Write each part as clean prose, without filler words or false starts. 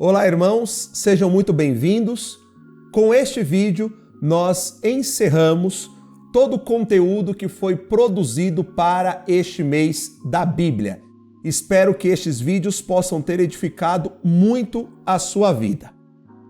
Olá, irmãos, sejam muito bem-vindos. Com este vídeo, nós encerramos todo o conteúdo que foi produzido para este mês da Bíblia. Espero que estes vídeos possam ter edificado muito a sua vida.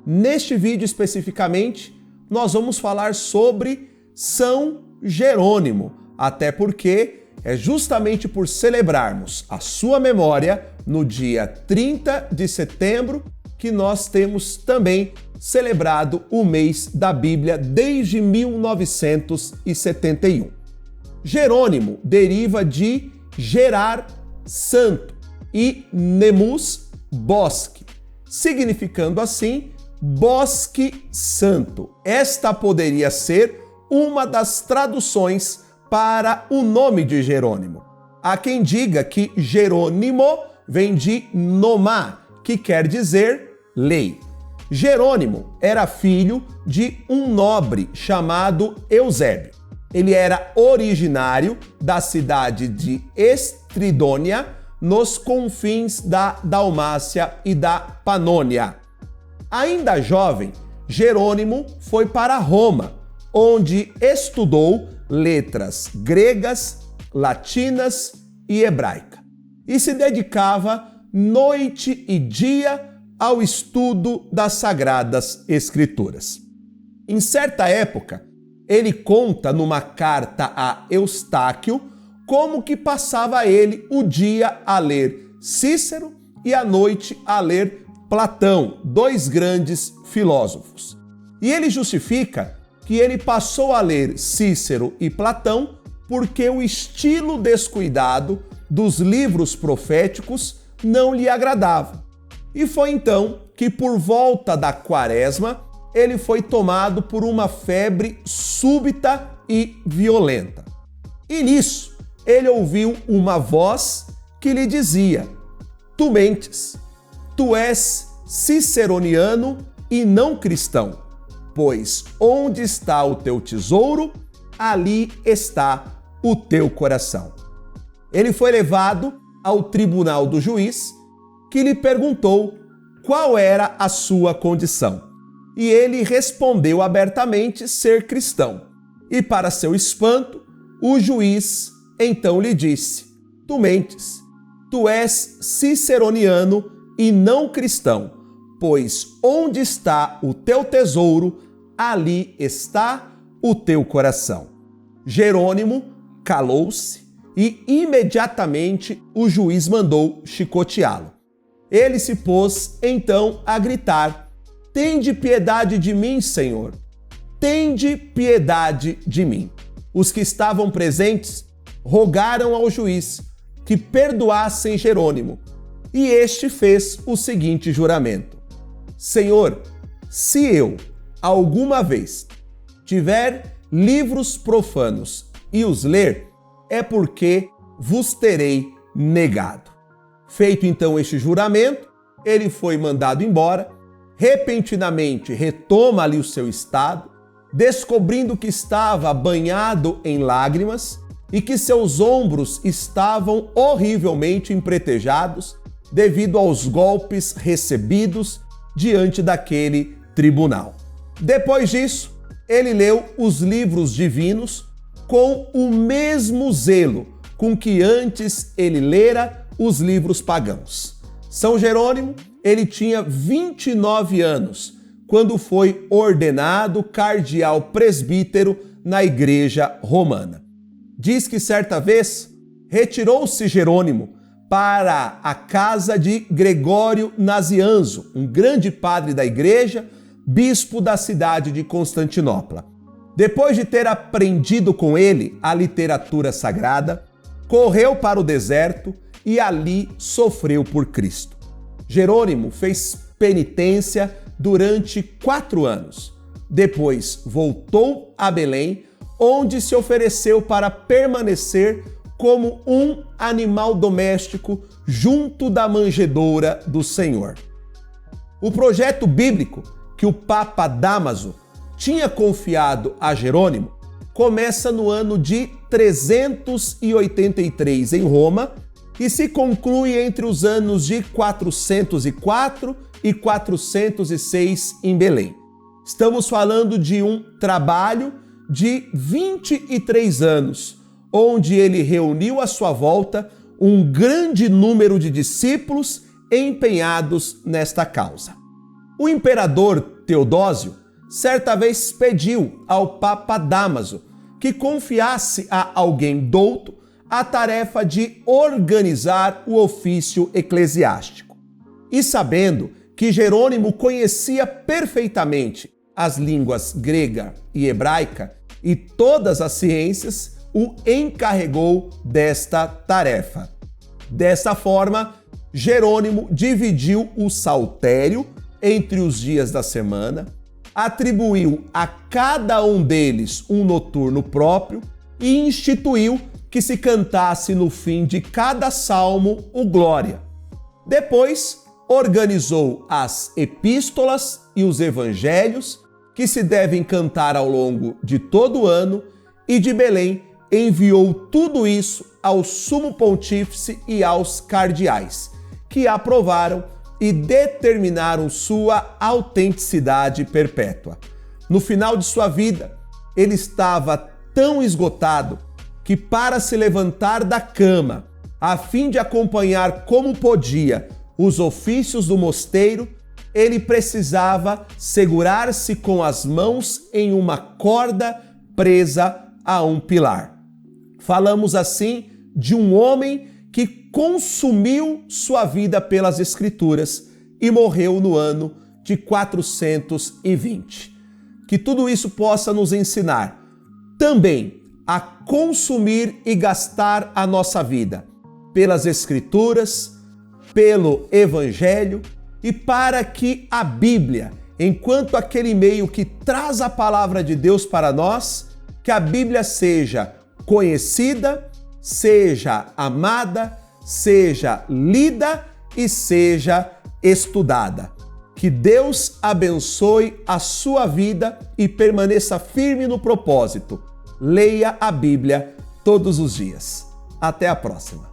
Neste vídeo especificamente, nós vamos falar sobre São Jerônimo, até porque é justamente por celebrarmos a sua memória no dia 30 de setembro que nós temos também celebrado o mês da Bíblia desde 1971. Jerônimo deriva de gerar santo e nemus, bosque, significando assim bosque santo. Esta poderia ser uma das traduções para o nome de Jerônimo. Há quem diga que Jerônimo vem de nomá, que quer dizer lei. Jerônimo era filho de um nobre chamado Eusébio. Ele era originário da cidade de Estridônia, nos confins da Dalmácia e da Panônia. Ainda jovem, Jerônimo foi para Roma, onde estudou letras gregas, latinas e hebraica, e se dedicava noite e dia ao estudo das Sagradas Escrituras. Em certa época, ele conta numa carta a Eustáquio como que passava ele o dia a ler Cícero e a noite a ler Platão, dois grandes filósofos. E ele justifica que ele passou a ler Cícero e Platão porque o estilo descuidado dos livros proféticos não lhe agradava. E foi então que, por volta da Quaresma, ele foi tomado por uma febre súbita e violenta. E nisso, ele ouviu uma voz que lhe dizia: "Tu mentes, tu és ciceroniano e não cristão, pois onde está o teu tesouro, ali está o teu coração." Ele foi levado ao tribunal do juiz, que lhe perguntou qual era a sua condição. E ele respondeu abertamente ser cristão. E, para seu espanto, o juiz então lhe disse: "Tu mentes, tu és ciceroniano e não cristão, pois onde está o teu tesouro, ali está o teu coração." Jerônimo calou-se e imediatamente o juiz mandou chicoteá-lo. Ele se pôs então a gritar: "Tende piedade de mim, Senhor! Tende piedade de mim!" Os que estavam presentes rogaram ao juiz que perdoassem Jerônimo, e este fez o seguinte juramento: "Senhor, se eu alguma vez tiver livros profanos e os ler, é porque vos terei negado." Feito então este juramento, ele foi mandado embora. Repentinamente retoma ali o seu estado, descobrindo que estava banhado em lágrimas e que seus ombros estavam horrivelmente empretejados devido aos golpes recebidos diante daquele tribunal. Depois disso, ele leu os livros divinos com o mesmo zelo com que antes ele lera os livros pagãos. São Jerônimo, ele tinha 29 anos quando foi ordenado cardeal presbítero na Igreja Romana. Diz que certa vez retirou-se Jerônimo para a casa de Gregório Nazianzo, um grande padre da igreja, bispo da cidade de Constantinopla. Depois de ter aprendido com ele a literatura sagrada, correu para o deserto e ali sofreu por Cristo. Jerônimo fez penitência durante 4 anos. Depois voltou a Belém, onde se ofereceu para permanecer como um animal doméstico junto da manjedoura do Senhor. O projeto bíblico que o Papa Dámaso tinha confiado a Jerônimo começa no ano de 383 em Roma e se conclui entre os anos de 404 e 406 em Belém. Estamos falando de um trabalho de 23 anos, onde ele reuniu à sua volta um grande número de discípulos empenhados nesta causa. O imperador Teodósio certa vez pediu ao Papa Dámaso que confiasse a alguém douto a tarefa de organizar o ofício eclesiástico. E sabendo que Jerônimo conhecia perfeitamente as línguas grega e hebraica e todas as ciências, o encarregou desta tarefa. Dessa forma, Jerônimo dividiu o saltério entre os dias da semana, atribuiu a cada um deles um noturno próprio e instituiu que se cantasse no fim de cada salmo o Glória. Depois, organizou as epístolas e os evangelhos, que se devem cantar ao longo de todo o ano, e de Belém enviou tudo isso ao sumo pontífice e aos cardeais, que aprovaram e determinaram sua autenticidade perpétua. No final de sua vida, ele estava tão esgotado que, para se levantar da cama, a fim de acompanhar como podia os ofícios do mosteiro, ele precisava segurar-se com as mãos em uma corda presa a um pilar. Falamos assim de um homem que consumiu sua vida pelas Escrituras e morreu no ano de 420. Que tudo isso possa nos ensinar também a consumir e gastar a nossa vida pelas Escrituras, pelo Evangelho, e para que a Bíblia, enquanto aquele meio que traz a palavra de Deus para nós, que a Bíblia seja conhecida, seja amada, seja lida e seja estudada. Que Deus abençoe a sua vida e permaneça firme no propósito. Leia a Bíblia todos os dias. Até a próxima.